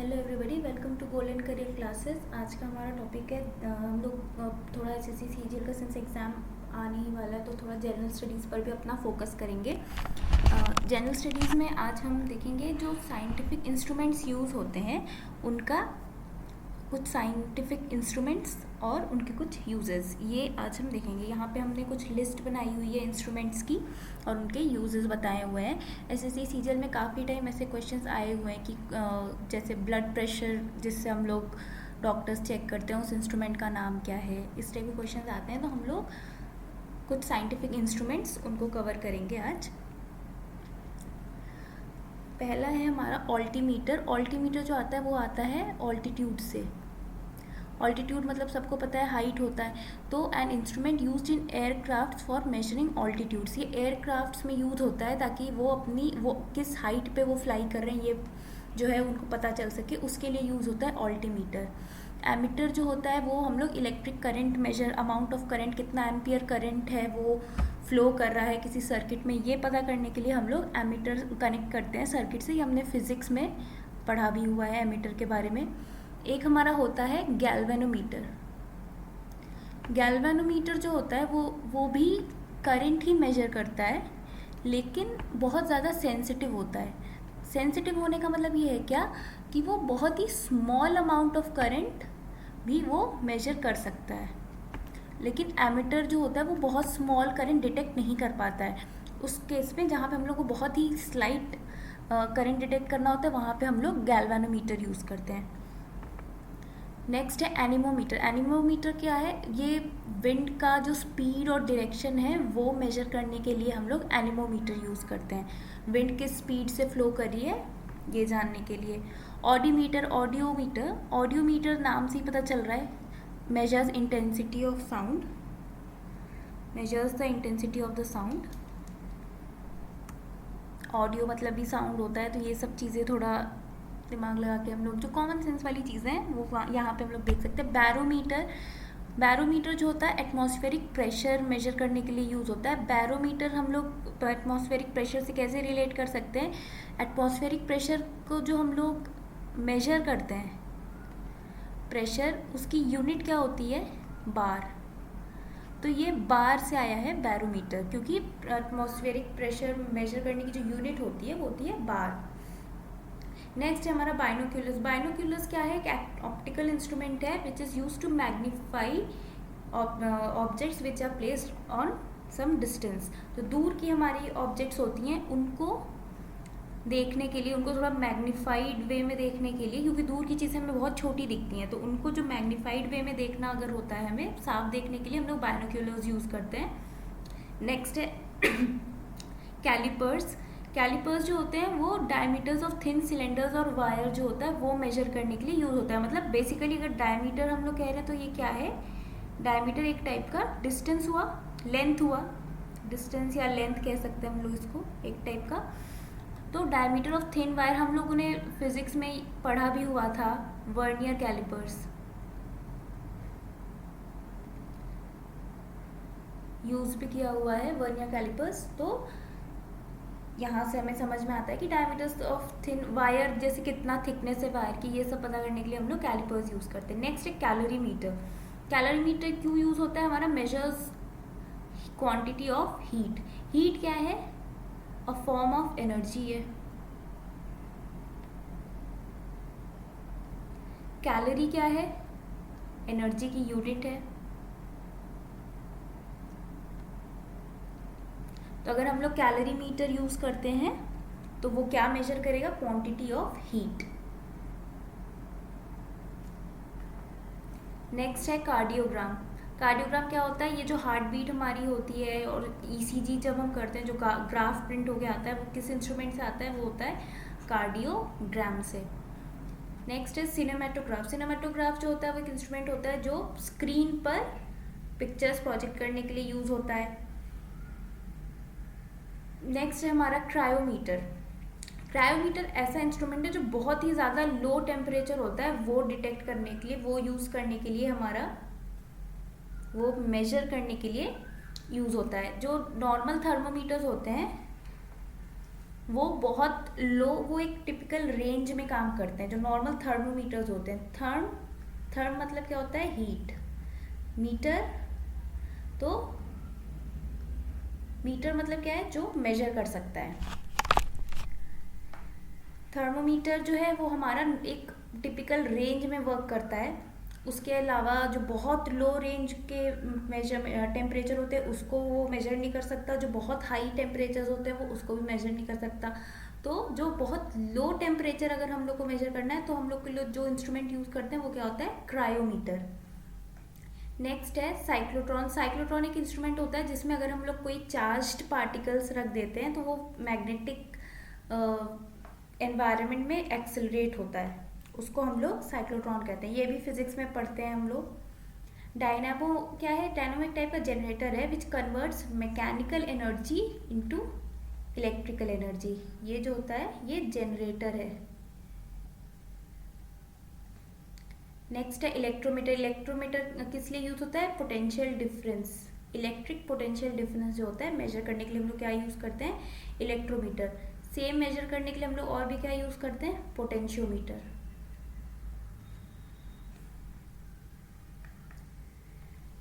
Hello everybody, welcome to golden career classes. आज का हमारा टॉपिक है हम लोग थोड़ा एसएससी सीजीएल का सिंस एग्ज़ाम आने ही वाला है तो थोड़ा जनरल स्टडीज़ पर भी अपना फोकस करेंगे। जनरल स्टडीज़ में आज हम देखेंगे जो साइंटिफिक इंस्ट्रूमेंट्स यूज़ होते हैं उनका कुछ साइंटिफिक इंस्ट्रूमेंट्स और उनके कुछ यूजेस, ये आज हम देखेंगे। यहाँ पे हमने कुछ लिस्ट बनाई हुई है इंस्ट्रूमेंट्स की और उनके यूजेस बताए हुए हैं। एसएससी सीजीएल में काफ़ी टाइम ऐसे क्वेश्चंस आए हुए हैं कि जैसे ब्लड प्रेशर जिससे हम लोग डॉक्टर्स चेक करते हैं उस इंस्ट्रूमेंट का नाम क्या है, इस टाइप के क्वेश्चंस आते हैं। तो हम लोग कुछ साइंटिफिक इंस्ट्रूमेंट्स उनको कवर करेंगे आज। पहला है हमारा ऑल्टीमीटर। ऑल्टीमीटर जो आता है वो आता है ऑल्टीट्यूड से। ऑल्टीट्यूड मतलब सबको पता है हाइट होता है। तो an instrument used in aircrafts for measuring altitudes, ये एयरक्राफ्ट्स में यूज होता है ताकि वो किस हाइट पे वो फ्लाई कर रहे हैं ये जो है उनको पता चल सके, उसके लिए यूज़ होता है ऑल्टीमीटर। एमीटर जो होता है वो हम लोग electric current measure, amount of current, कितना एम्पियर करंट है वो फ्लो कर रहा है किसी सर्किट में, ये पता करने के लिए हम लोग एमीटर कनेक्ट करते हैं सर्किट से। ये हमने फिजिक्स में पढ़ा भी हुआ है एमीटर के बारे में। एक हमारा होता है गैल्वेनोमीटर। गैल्वेनोमीटर जो होता है वो भी करंट ही मेजर करता है, लेकिन बहुत ज़्यादा सेंसिटिव होता है। सेंसिटिव होने का मतलब ये है क्या कि वो बहुत ही स्मॉल अमाउंट ऑफ करंट भी वो मेजर कर सकता है, लेकिन एमीटर जो होता है वो बहुत स्मॉल करंट डिटेक्ट नहीं कर पाता है। उस केस में जहाँ पे हम लोग को बहुत ही स्लाइट करंट डिटेक्ट करना होता है वहाँ पे हम लोग गैल्वेनोमीटर यूज़ करते हैं। नेक्स्ट है एनीमोमीटर। एनीमोमीटर क्या है? ये विंड का जो स्पीड और डायरेक्शन है वो मेजर करने के लिए हम लोग एनीमोमीटर यूज़ करते हैं। विंड किस स्पीड से फ्लो कर रही है ये जानने के लिए। ऑडियोमीटर। ऑडियोमीटर नाम से ही पता चल रहा है, measures intensity of sound, measures the intensity of the sound. Audio मतलब भी साउंड होता है, तो ये सब चीज़ें थोड़ा दिमाग लगा के हम लोग जो कॉमन सेंस वाली चीज़ें हैं वो यहाँ पे हम लोग देख सकते हैं। बैरोमीटर जो होता है एटमॉस्फेरिक प्रेशर मेजर करने के लिए यूज़ होता है। बैरोमीटर हम लोग एटमॉस्फेरिक प्रेशर से कैसे रिलेट कर सकते हैं? एटमॉस्फेरिक प्रेशर को जो हम लोग मेजर करते हैं प्रेशर, उसकी यूनिट क्या होती है? बार। तो ये बार से आया है बैरोमीटर, क्योंकि एटमॉस्फेरिक प्रेशर मेजर करने की जो यूनिट होती है वो होती है बार। नेक्स्ट है हमारा बाइनोक्यूलर्स। बाइनोक्यूलर्स क्या है? एक ऑप्टिकल इंस्ट्रूमेंट है which is use to magnify objects which are placed on some distance. तो दूर की हमारी ऑब्जेक्ट्स होती हैं उनको देखने के लिए, उनको थोड़ा मैग्नीफाइड वे में देखने के लिए, क्योंकि दूर की चीज़ें हमें बहुत छोटी दिखती हैं, तो उनको जो मैग्नीफाइड वे में देखना अगर होता है हमें साफ देखने के लिए, हम लोग बाइनोक्यूलर्स यूज़ करते हैं। नेक्स्ट है कैलिपर्स। कैलिपर्स जो होते हैं वो डायमीटर्स ऑफ थिन सिलेंडर्स और वायर जो होता है वो मेजर करने के लिए यूज़ होता है। मतलब बेसिकली अगर डायमीटर हम लोग कह रहे हैं तो ये क्या है? डायमीटर एक टाइप का डिस्टेंस हुआ, लेंथ हुआ, डिस्टेंस या लेंथ कह सकते हैं हम लोग इसको, एक टाइप का। तो डायमीटर ऑफ थिन वायर हम लोगों ने फिजिक्स में पढ़ा भी हुआ था, वर्नियर कैलिपर्स यूज भी किया हुआ है, वर्नियर कैलिपर्स। तो यहाँ से हमें समझ में आता है कि डायमीटर्स ऑफ थिन वायर जैसे कितना थिकनेस है वायर की, ये सब पता करने के लिए हम लोग कैलिपर्स यूज़ करते हैं। नेक्स्ट है कैलोरीमीटर। कैलोरीमीटर क्यों यूज़ होता है? हमारा measures quantity of heat. Heat क्या है? अ फॉर्म ऑफ एनर्जी है। कैलोरी क्या है? एनर्जी की यूनिट है। तो अगर हम लोग कैलोरीमीटर यूज़ करते हैं तो वो क्या मेजर करेगा? Quantity of heat. नेक्स्ट है कार्डियोग्राम। कार्डियोग्राम क्या होता है? ये जो हार्ट बीट हमारी होती है और ईसीजी जब हम करते हैं जो ग्राफ प्रिंट होके आता है वो किस इंस्ट्रूमेंट से आता है? वो होता है कार्डियोग्राम से। नेक्स्ट है सिनेमेटोग्राफ। सिनेमेटोग्राफ जो होता है वो एक इंस्ट्रूमेंट होता है जो स्क्रीन पर पिक्चर्स प्रोजेक्ट करने के लिए यूज़ होता है। नेक्स्ट है हमारा क्रायोमीटर। क्रायोमीटर ऐसा इंस्ट्रूमेंट है जो बहुत ही ज़्यादा लो टेम्परेचर होता है वो डिटेक्ट करने के लिए, वो यूज़ करने के लिए, हमारा वो मेजर करने के लिए यूज़ होता है। जो नॉर्मल थर्मोमीटर्स होते हैं वो बहुत लो, वो एक टिपिकल रेंज में काम करते हैं जो नॉर्मल थर्मोमीटर्स होते हैं। थर्म मतलब क्या होता है, हीट। मीटर, तो मीटर मतलब क्या है, जो मेजर कर सकता है। थर्मोमीटर जो है वो हमारा एक टिपिकल रेंज में वर्क करता है। उसके अलावा जो बहुत लो रेंज के मेजर टेम्परेचर होते हैं उसको वो मेजर नहीं कर सकता, जो बहुत हाई टेम्परेचर होते हैं वो उसको भी मेजर नहीं कर सकता। तो जो बहुत लो टेम्परेचर अगर हम लोग को मेजर करना है तो हम लोग के लिए जो इंस्ट्रूमेंट यूज़ करते हैं वो क्या होता है, क्रायोमीटर। नेक्स्ट है साइक्लोट्रॉन। साइक्लोट्रॉन एक इंस्ट्रूमेंट होता है जिसमें अगर हम लोग कोई चार्ज्ड पार्टिकल्स रख देते हैं तो वो मैग्नेटिक एनवायरनमेंट में एक्सेलरेट होता है, उसको हम लोग साइक्लोट्रॉन कहते हैं। ये भी फिजिक्स में पढ़ते हैं हम लोग। डायनामो क्या है, डायनामो एक टाइप का जनरेटर है which converts mechanical energy into electrical energy. ये जो होता है ये जनरेटर है। नेक्स्ट है इलेक्ट्रोमीटर। इलेक्ट्रोमीटर किस लिए यूज होता है, potential difference, electric potential difference जो होता है मेजर करने के लिए हम लोग क्या यूज करते हैं, इलेक्ट्रोमीटर। सेम मेजर करने के लिए हम लोग और भी क्या यूज करते हैं, पोटेंशियोमीटर।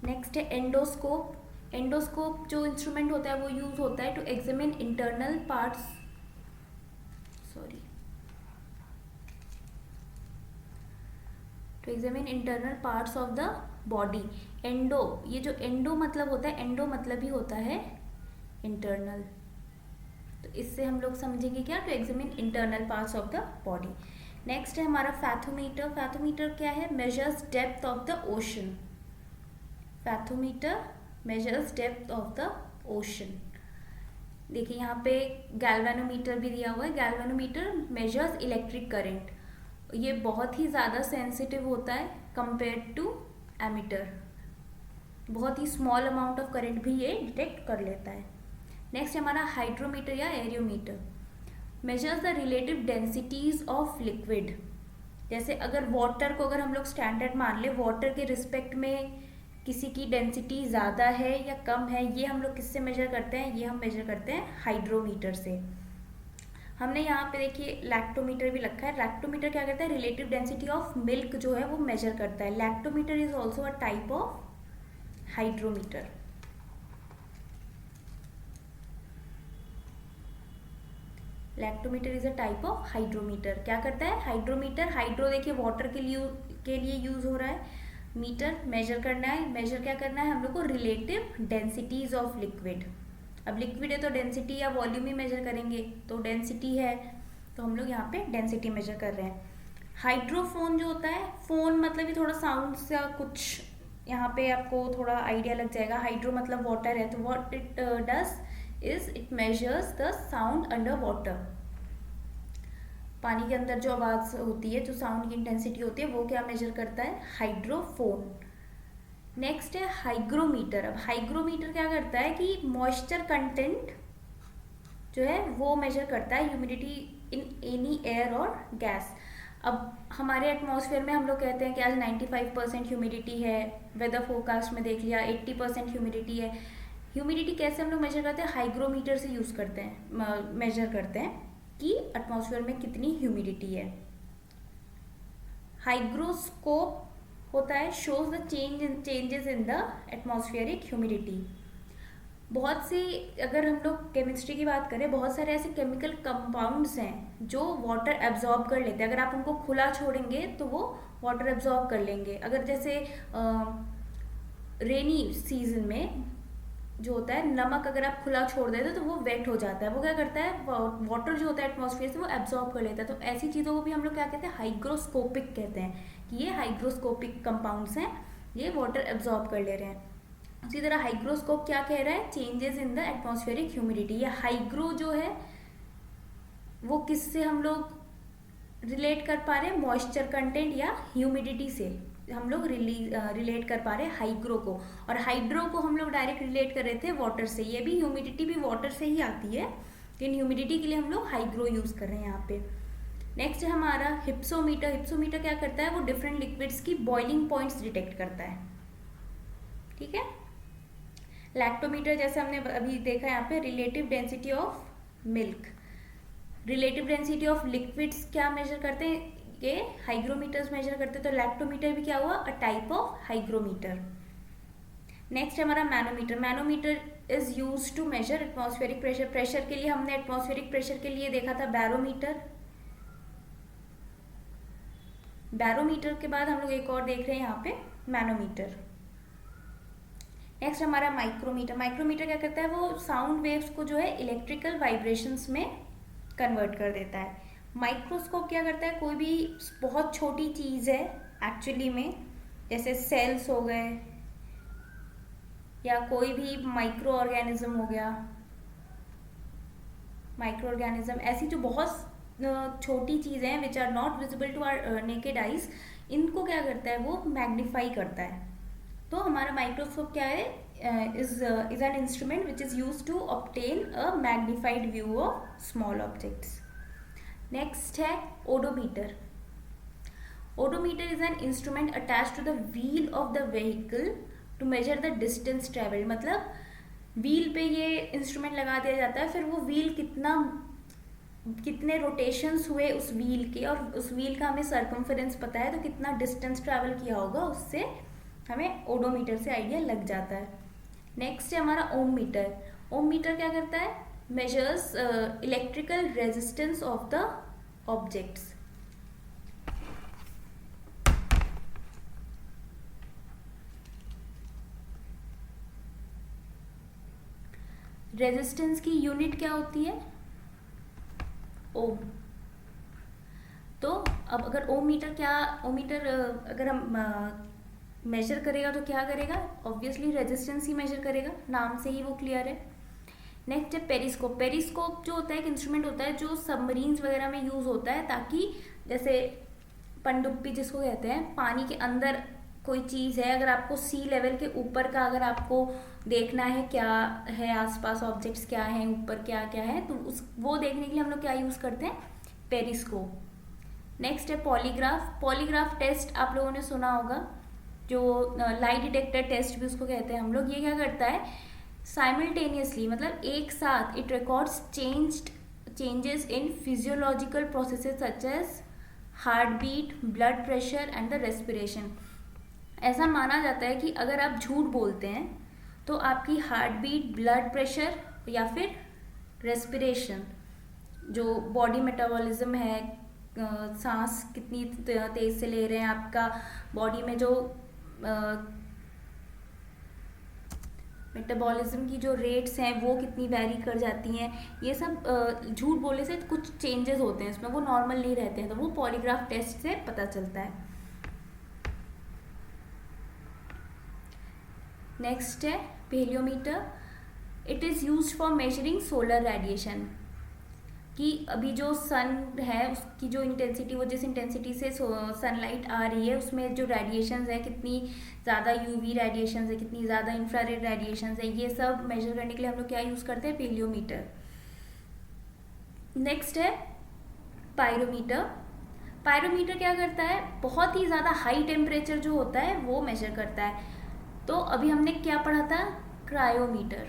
नेक्स्ट है एंडोस्कोप। एंडोस्कोप जो इंस्ट्रूमेंट होता है वो यूज होता है to examine internal parts, to examine internal parts of the body. Endo, ये जो एंडो मतलब होता है, एंडो मतलब ही होता है इंटरनल। तो इससे हम लोग समझेंगे क्या, to examine internal parts of the body. Next है हमारा फैथोमीटर। फैथोमीटर क्या है, measures depth of the ocean. Fathometer measures depth of the ocean. देखिए यहाँ पे गैल्वेनोमीटर भी दिया हुआ है। Galvanometer measures electric current. ये बहुत ही ज़्यादा सेंसिटिव होता है कंपेयर टू एमीटर, बहुत ही स्मॉल अमाउंट ऑफ करंट भी ये डिटेक्ट कर लेता है। नेक्स्ट हमारा हाइड्रोमीटर या aerometer, measures the relative densities of liquid. जैसे अगर वाटर को अगर हम लोग स्टैंडर्ड मान ले, वाटर के रिस्पेक्ट में किसी की डेंसिटी ज़्यादा है या कम है, ये हम लोग किससे मेजर करते हैं, ये हम मेजर करते हैं हाइड्रोमीटर से। हमने यहाँ पे देखिए लैक्टोमीटर भी रखा है। लैक्टोमीटर क्या करता है, रिलेटिव डेंसिटी ऑफ मिल्क जो है वो मेजर करता है। Lactometer is also a type of hydrometer. Lactometer is a type of hydrometer. क्या करता है हाइड्रोमीटर, हाइड्रो देखिए वाटर के लिए यूज हो रहा है, मीटर मेजर करना है। मेजर क्या करना है हम लोग को, रिलेटिव डेंसिटीज ऑफ लिक्विड। अब लिक्विड है तो डेंसिटी या वॉल्यूम ही मेजर करेंगे, तो डेंसिटी है तो हम लोग यहाँ पे डेंसिटी मेजर कर रहे हैं। हाइड्रोफोन जो होता है, फोन मतलब ये थोड़ा साउंड सा कुछ यहाँ पे आपको थोड़ा आइडिया लग जाएगा। हाइड्रो मतलब वाटर है, तो what it does is it measures the sound under water. पानी के अंदर जो आवाज़ होती है, जो साउंड की इंटेंसिटी होती है, वो क्या मेजर करता है, हाइड्रोफोन। नेक्स्ट है हाइग्रोमीटर। अब हाइग्रोमीटर क्या करता है कि मॉइस्चर कंटेंट जो है वो मेजर करता है, ह्यूमिडिटी इन एनी एयर और गैस। अब हमारे एटमॉस्फेयर में हम लोग कहते हैं कि आज 95% ह्यूमिडिटी है, वेदर फोरकास्ट में देख लिया 80% ह्यूमिडिटी है। ह्यूमिडिटी कैसे हम लोग मेजर करते हैं, हाइग्रोमीटर से यूज़ करते हैं, मेजर करते हैं कि एटमॉस्फेयर में कितनी ह्यूमिडिटी है। हाइग्रोस्कोप होता है, shows the changes in the atmospheric humidity. बहुत सी, अगर हम लोग केमिस्ट्री की बात करें, बहुत सारे ऐसे केमिकल कंपाउंड्स हैं जो वाटर एब्जॉर्ब कर लेते हैं। अगर आप उनको खुला छोड़ेंगे तो वो वाटर एब्जॉर्ब कर लेंगे। अगर जैसे रेनी सीजन में जो होता है, नमक अगर आप खुला छोड़ देते हो तो वो वेट हो जाता है, वो क्या करता है, वाटर जो होता है एटमॉस्फेयर से वो एब्जॉर्ब कर लेता है। तो ऐसी चीज़ों को भी हम लोग क्या कहते हैं, हाइग्रोस्कोपिक कहते हैं, कि ये हाइग्रोस्कोपिक कंपाउंड्स हैं, ये वाटर एब्जॉर्ब कर ले रहे हैं। उसी तरह हाइग्रोस्कोप क्या कह रहा है, changes in the atmospheric humidity. ये हाइग्रो जो है वो किससे हम लोग रिलेट कर पा रहे हैं, मॉइस्चर कंटेंट या ह्यूमिडिटी से हम लोग रिलेट कर पा रहे हैं हाइग्रो को। और हाइड्रो को हम लोग डायरेक्ट रिलेट कर रहे थे वाटर से। ये भी ह्यूमिडिटी भी वाटर से ही आती है, लेकिन ह्यूमिडिटी के लिए हम लोग हाइग्रो यूज़ कर रहे हैं यहाँ पे। नेक्स्ट है हमारा हिप्सोमीटर। हिप्सोमीटर क्या करता है, वो डिफरेंट लिक्विड्स की बॉइलिंग पॉइंट्स डिटेक्ट करता है, ठीक है। लैक्टोमीटर जैसे हमने अभी देखा यहाँ पे, relative density of milk. Relative density of liquids क्या मेजर करते हैं, ये हाइग्रोमीटर्स मेजर करते हैं। तो लैक्टोमीटर भी क्या हुआ, a type of hygrometer. Next है हमारा manometer. Manometer is use to measure atmospheric pressure. Pressure के लिए हमने एटमॉस्फेरिक प्रेशर के लिए देखा था बैरोमीटर। बैरोमीटर के बाद हम लोग एक और देख रहे हैं यहाँ पे मैनोमीटर। नेक्स्ट हमारा माइक्रोमीटर। माइक्रोमीटर क्या करता है, वो साउंड वेव्स को जो है इलेक्ट्रिकल वाइब्रेशंस में कन्वर्ट कर देता है। माइक्रोस्कोप क्या करता है, कोई भी बहुत छोटी चीज़ है एक्चुअली में, जैसे सेल्स हो गए या कोई भी माइक्रो ऑर्गेनिज्म हो गया, माइक्रो ऑर्गेनिज्म ऐसी जो बहुत छोटी चीज़ें हैं which are not visible to our naked eyes, इनको क्या करता है, वो मैग्नीफाई करता है। तो हमारा माइक्रोस्कोप क्या है, is an instrument which is use to obtain a magnified view of small objects. Next है odometer. Odometer is an instrument attach to the wheel of the vehicle to measure the distance travelled. मतलब wheel पे ये instrument लगा दिया जाता है, फिर वो व्हील कितने रोटेशंस हुए उस व्हील के, और उस व्हील का हमें सर्कमफरेंस पता है, तो कितना डिस्टेंस ट्रैवल किया होगा, उससे हमें ओडोमीटर से आइडिया लग जाता है। नेक्स्ट है हमारा ओम मीटर। ओम मीटर क्या करता है, measures electrical resistance of the objects. Resistance की यूनिट क्या होती है, ओम। तो अब अगर ओम मीटर अगर हम मेजर करेगा तो क्या करेगा, ऑब्वियसली रेजिस्टेंस ही मेजर करेगा, नाम से ही वो क्लियर है। नेक्स्ट है पेरिस्कोप। पेरिस्कोप जो होता है एक इंस्ट्रूमेंट होता है जो सबमरीन्स वगैरह में यूज होता है, ताकि जैसे पनडुब्बी जिसको कहते हैं, पानी के अंदर कोई चीज़ है, अगर आपको सी लेवल के ऊपर का अगर आपको देखना है क्या है आसपास, ऑब्जेक्ट्स क्या हैं, ऊपर क्या क्या है, तो वो देखने के लिए हम लोग क्या यूज़ करते हैं, पेरिस्कोप। नेक्स्ट है पॉलीग्राफ। पॉलीग्राफ टेस्ट आप लोगों ने सुना होगा, जो लाइट डिटेक्टर टेस्ट भी उसको कहते हैं हम लोग। ये क्या करता है, साइमल्टेनियसली मतलब एक साथ it records changes in physiological processes such as heart beat, blood pressure and the respiration. ऐसा माना जाता है कि अगर आप झूठ बोलते हैं तो आपकी हार्ट बीट, ब्लड प्रेशर या फिर रेस्पिरेशन, जो बॉडी मेटाबॉलिज्म है, सांस कितनी तेज से ले रहे हैं, आपका बॉडी में जो मेटाबॉलिज्म की जो रेट्स हैं वो कितनी वैरी कर जाती हैं, ये सब झूठ बोलने से कुछ चेंजेस होते हैं इसमें, वो नॉर्मल नहीं रहते हैं, तो वो पॉलीग्राफ टेस्ट से पता चलता है। नेक्स्ट है pyrheliometer. It is used for measuring solar radiation, कि अभी जो सन है उसकी जो इंटेंसिटी, वो जिस इंटेंसिटी से सनलाइट आ रही है उसमें जो रेडिएशंस है, कितनी ज़्यादा यूवी रेडिएशंस है, कितनी ज़्यादा इंफ्रारेड रेडिएशंस है, ये सब मेजर करने के लिए हम लोग क्या यूज़ करते हैं, पेलियोमीटर। नेक्स्ट है पायरोमीटर। पायरोमीटर क्या करता है, बहुत ही ज़्यादा हाई टेम्परेचर जो होता है वो मेजर करता है। तो अभी हमने क्या पढ़ा था, क्रायोमीटर।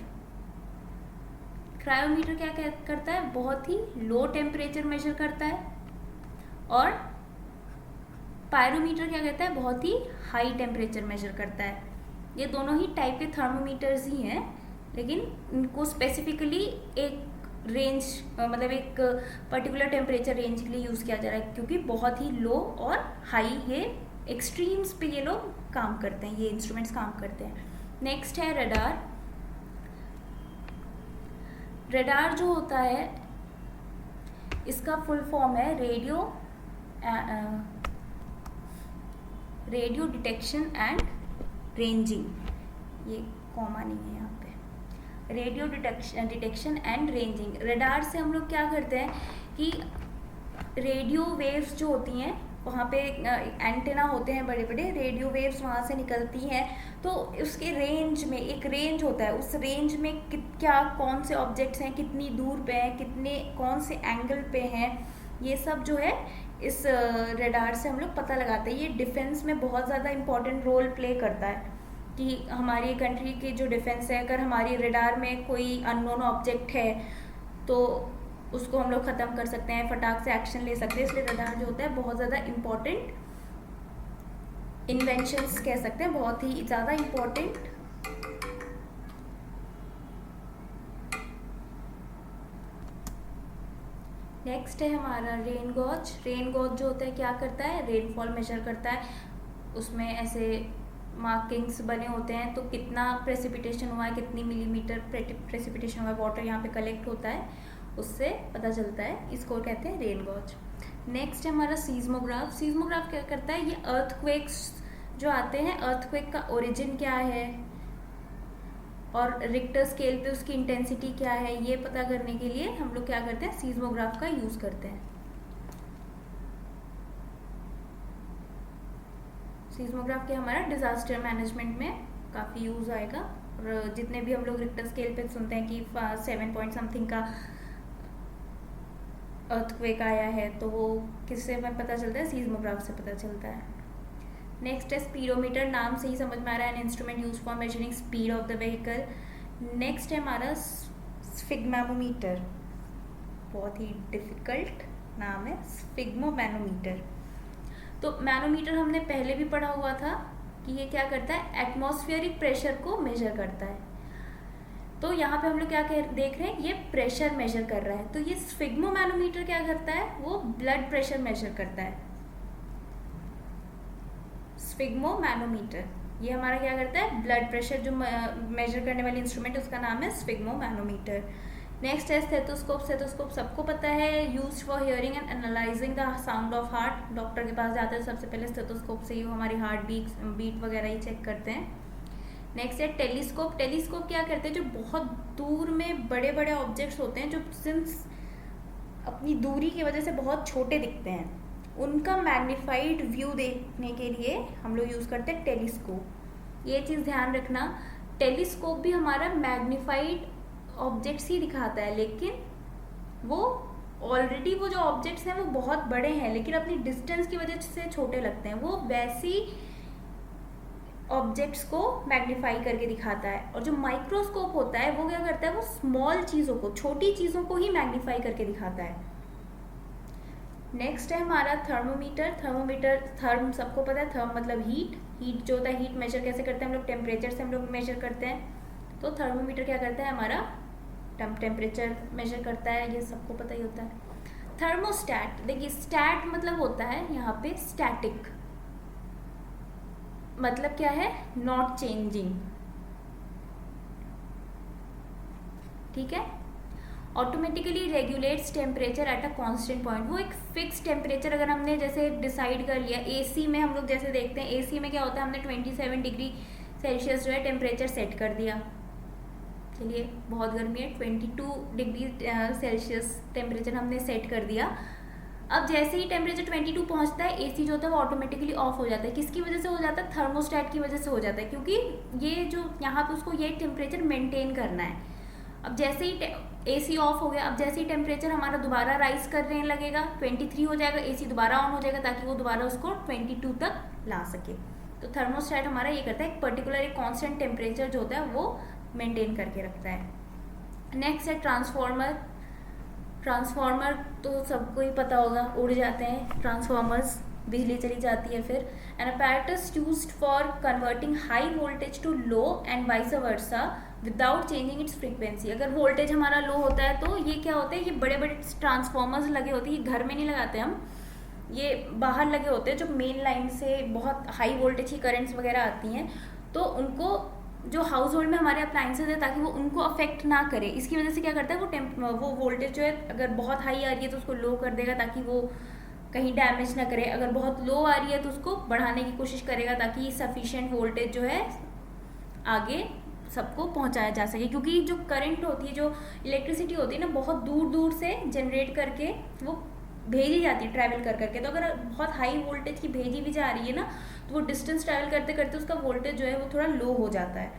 क्रायोमीटर क्या करता है, बहुत ही लो टेम्परेचर मेजर करता है, और पायरोमीटर क्या करता है, बहुत ही हाई टेम्परेचर मेजर करता है। ये दोनों ही टाइप के थर्मोमीटर्स ही हैं, लेकिन इनको स्पेसिफिकली एक रेंज मतलब एक पर्टिकुलर टेम्परेचर रेंज के लिए यूज़ किया जा रहा है, क्योंकि बहुत ही लो और हाई, ये एक्सट्रीम्स पे ये लोग काम करते हैं, ये इंस्ट्रूमेंट्स काम करते हैं। नेक्स्ट है रडार। रडार जो होता है इसका फुल फॉर्म है रेडियो डिटेक्शन एंड रेंजिंग, ये कॉमा नहीं है यहाँ पे, radio detection and ranging. Radar से हम लोग क्या करते हैं कि रेडियो वेव्स जो होती हैं, वहाँ पे एंटेना होते हैं बड़े बड़े, रेडियो वेव्स वहाँ से निकलती हैं, तो उसके रेंज में एक रेंज होता है, उस रेंज में क्या कौन से ऑब्जेक्ट्स हैं, कितनी दूर पे हैं, कितने कौन से एंगल पे हैं, ये सब जो है इस रडार से हम लोग पता लगाते हैं। ये डिफेंस में बहुत ज़्यादा इम्पॉर्टेंट रोल प्ले करता है, कि हमारी कंट्री की जो डिफेंस है, अगर हमारी रडार में कोई अननोन ऑब्जेक्ट है तो उसको हम लोग ख़त्म कर सकते हैं, फटाक से एक्शन ले सकते हैं। इसलिए रडार जो होता है बहुत ज़्यादा इम्पॉर्टेंट इन्वेंशंस कह सकते हैं, बहुत ही ज़्यादा इम्पॉर्टेंट। नेक्स्ट है हमारा रेन गॉज। रेन गॉज जो होता है क्या करता है, रेनफॉल मेजर करता है। उसमें ऐसे मार्किंग्स बने होते हैं, तो कितना प्रेसिपिटेशन हुआ है, कितनी मिलीमीटर प्रेसिपिटेशन हुआ है, वाटर यहाँ पे कलेक्ट होता है, उससे पता चलता है। इसको कहते हैं रेन गॉज। नेक्स्ट है हमारा सीज्मोग्राफ। सीज्मोग्राफ क्या करता है, ये अर्थक्वेक्स जो आते हैं, अर्थक्वेक का ओरिजिन क्या है और रिक्टर स्केल पे उसकी इंटेंसिटी क्या है, ये पता करने के लिए हम लोग क्या करते हैं, सीज्मोग्राफ का यूज़ करते हैं। सीज्मोग्राफ के हमारा डिजास्टर मैनेजमेंट में काफ़ी यूज़ आएगा। और जितने भी हम लोग रिक्टर स्केल पे सुनते हैं कि 7 पॉइंट समथिंग का अर्थक्वेक आया है, तो वो किससे पता चलता है, सीज्मोग्राफ से पता चलता है। नेक्स्ट है स्पीडोमीटर। नाम से ही समझ में आ रहा है, an instrument use for measuring speed of the vehicle. Next है हमारा स्फिग्मोमीटर, बहुत ही डिफिकल्ट नाम है, स्फिग्मोमैनोमीटर। तो मैनोमीटर हमने पहले भी पढ़ा हुआ था कि ये क्या करता है, एटमॉस्फेरिक प्रेशर को मेजर करता है। तो यहाँ पे हम लोग क्या देख रहे हैं, ये प्रेशर मेजर कर रहा है। तो ये स्फिग्मोमैनोमीटर क्या करता है, वो ब्लड प्रेशर मेजर करता है। स्फिग्मोमैनोमीटर ये हमारा क्या करता है, ब्लड प्रेशर जो मेजर करने वाली इंस्ट्रूमेंट है उसका नाम है स्फिग्मोमैनोमीटर। नेक्स्ट है स्टेथोस्कोप। स्टेथोस्कोप सबको पता है, use for hearing and analysing the sound of heart. Doctor के पास जाते हैं सबसे पहले स्टेथोस्कोप से ही वो हमारी हार्ट बीट वगैरह ही चेक करते हैं। नेक्स्ट है टेलीस्कोप। टेलीस्कोप क्या करते हैं, जो बहुत दूर में बड़े बड़े ऑब्जेक्ट्स होते हैं, जो सिंस अपनी दूरी की वजह से बहुत छोटे दिखते हैं, उनका मैग्नीफाइड व्यू देखने के लिए हम लोग यूज़ करते हैं टेलीस्कोप। ये चीज़ ध्यान रखना, टेलीस्कोप भी हमारा मैग्नीफाइड ऑब्जेक्ट्स ही दिखाता है, लेकिन वो ऑलरेडी वो जो ऑब्जेक्ट्स हैं वो बहुत बड़े हैं, लेकिन अपनी डिस्टेंस की वजह से छोटे लगते हैं। वो वैसी ऑब्जेक्ट्स को मैग्नीफाई करके दिखाता है। और जो माइक्रोस्कोप होता है वो क्या करता है, वो स्मॉल चीज़ों को, छोटी चीज़ों को ही मैग्नीफाई करके दिखाता है। नेक्स्ट है हमारा थर्मोमीटर। थर्मोमीटर, थर्म सबको पता है, थर्म मतलब हीट। हीट जो होता है, हीट मेजर कैसे करते हैं हम लोग, टेम्परेचर से हम लोग मेजर करते हैं। तो थर्मोमीटर क्या करता है, हमारा टेम्परेचर मेजर करता है, ये सबको पता ही होता है। थर्मोस्टैट, देखिए स्टैट मतलब होता है यहाँ पे स्टैटिक, मतलब क्या है, नॉट चेंजिंग, ठीक है। Automatically regulates temperature at a constant point. वो एक फिक्स टेम्परेचर अगर हमने जैसे डिसाइड कर लिया, एसी में हम लोग जैसे देखते हैं, एसी में क्या होता है, हमने 27 डिग्री सेल्सियस जो है टेम्परेचर सेट कर दिया, चलिए बहुत गर्मी है, 22 डिग्री सेल्सियस टेम्परेचर हमने सेट कर दिया। अब जैसे ही टेम्परेचर 22 पहुंचता है, एसी जो होता है वो ऑटोमेटिकली ऑफ हो जाता है। किसकी वजह से हो जाता है, थर्मोस्टैट की वजह से हो जाता है, क्योंकि ये जो यहाँ पे उसको ये टेम्परेचर मेंटेन करना है। अब जैसे ही एसी ऑफ हो गया, अब जैसे ही टेम्परेचर हमारा दोबारा राइज करने लगेगा, 23 हो जाएगा, एसी दोबारा ऑन हो जाएगा ताकि वो दोबारा उसको 22 तक ला सके। तो थर्मोस्टैट हमारा ये करता है, एक पर्टिकुलर एक कांस्टेंट टेम्परेचर जो होता है वो मेंटेन करके रखता है। नेक्स्ट है ट्रांसफार्मर। ट्रांसफार्मर तो सबको ही पता होगा, उड़ जाते हैं ट्रांसफार्मर्स, बिजली चली जाती है। फिर an apparatus used for converting high voltage to low and vice versa without changing its frequency. अगर वोल्टेज हमारा लो होता है तो ये क्या होता है, ये बड़े बड़े ट्रांसफार्मर्स लगे होते हैं, ये घर में नहीं लगाते हम, ये बाहर लगे होते हैं, जो मेन लाइन से बहुत हाई वोल्टेज की करंट्स वगैरह आती हैं, तो उनको जो हाउस होल्ड में हमारे अप्लाइंसेज है, ताकि वो उनको अफेक्ट ना करे, इसकी वजह से क्या करता है, वो वोल्टेज जो है अगर बहुत हाई आ रही है तो उसको लो कर देगा ताकि वो कहीं डैमेज ना करे, अगर बहुत लो आ रही है तो उसको बढ़ाने की कोशिश करेगा ताकि सफिशिएंट वोल्टेज जो है आगे सबको पहुंचाया जा सके। क्योंकि जो करंट होती है, जो इलेक्ट्रिसिटी होती है ना, बहुत दूर दूर से जनरेट करके वो भेजी जाती है ट्रैवल कर करके। तो अगर बहुत हाई वोल्टेज की भेजी भी जा रही है ना, तो वो डिस्टेंस ट्रैवल करते करते उसका वोल्टेज जो है वो थोड़ा लो हो जाता है,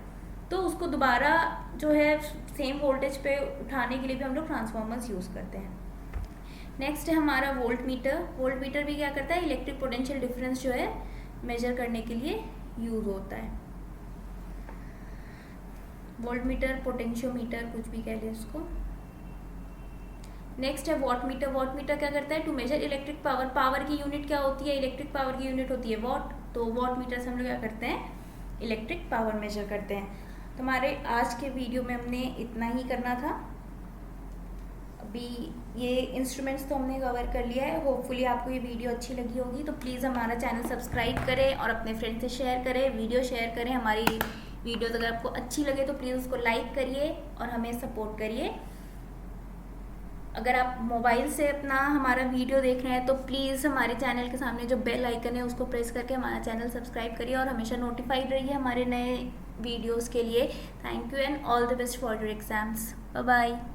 तो उसको दोबारा जो है सेम वोल्टेज पे उठाने के लिए भी हम लोग ट्रांसफार्मर्स यूज़ करते हैं। नेक्स्ट है हमारा वोल्ट मीटर। वोल्ट मीटर भी क्या करता है, इलेक्ट्रिक पोटेंशियल डिफरेंस जो है मेजर करने के लिए यूज़ होता है। वोल्ट मीटर, पोटेंशियोमीटर, कुछ भी कह लें उसको। नेक्स्ट है वॉट मीटर। वॉट मीटर क्या करता है? To measure electric power. Power की यूनिट क्या होती है? इलेक्ट्रिक पावर की यूनिट होती है वॉट। तो वॉट मीटर से हम लोग क्या करते हैं? इलेक्ट्रिक पावर मेजर करते हैं। तो हमारे आज के वीडियो में हमने इतना ही करना था। अभी ये इंस्ट्रूमेंट्स तो हमने कवर कर लिया है। होपफुली आपको ये वीडियो अच्छी लगी होगी। तो प्लीज़ हमारा चैनल सब्सक्राइब करें और अपने फ्रेंड से शेयर करें, वीडियो शेयर करें। हमारी वीडियोज़ अगर आपको अच्छी लगे तो प्लीज़ उसको लाइक करिए और हमें सपोर्ट करिए। अगर आप मोबाइल से अपना हमारा वीडियो देख रहे हैं तो प्लीज़ हमारे चैनल के सामने जो बेल आइकन है उसको प्रेस करके हमारा चैनल सब्सक्राइब करिए और हमेशा नोटिफाइड रहिए हमारे नए वीडियोस के लिए। Thank you and all the best for your exams. Bye bye.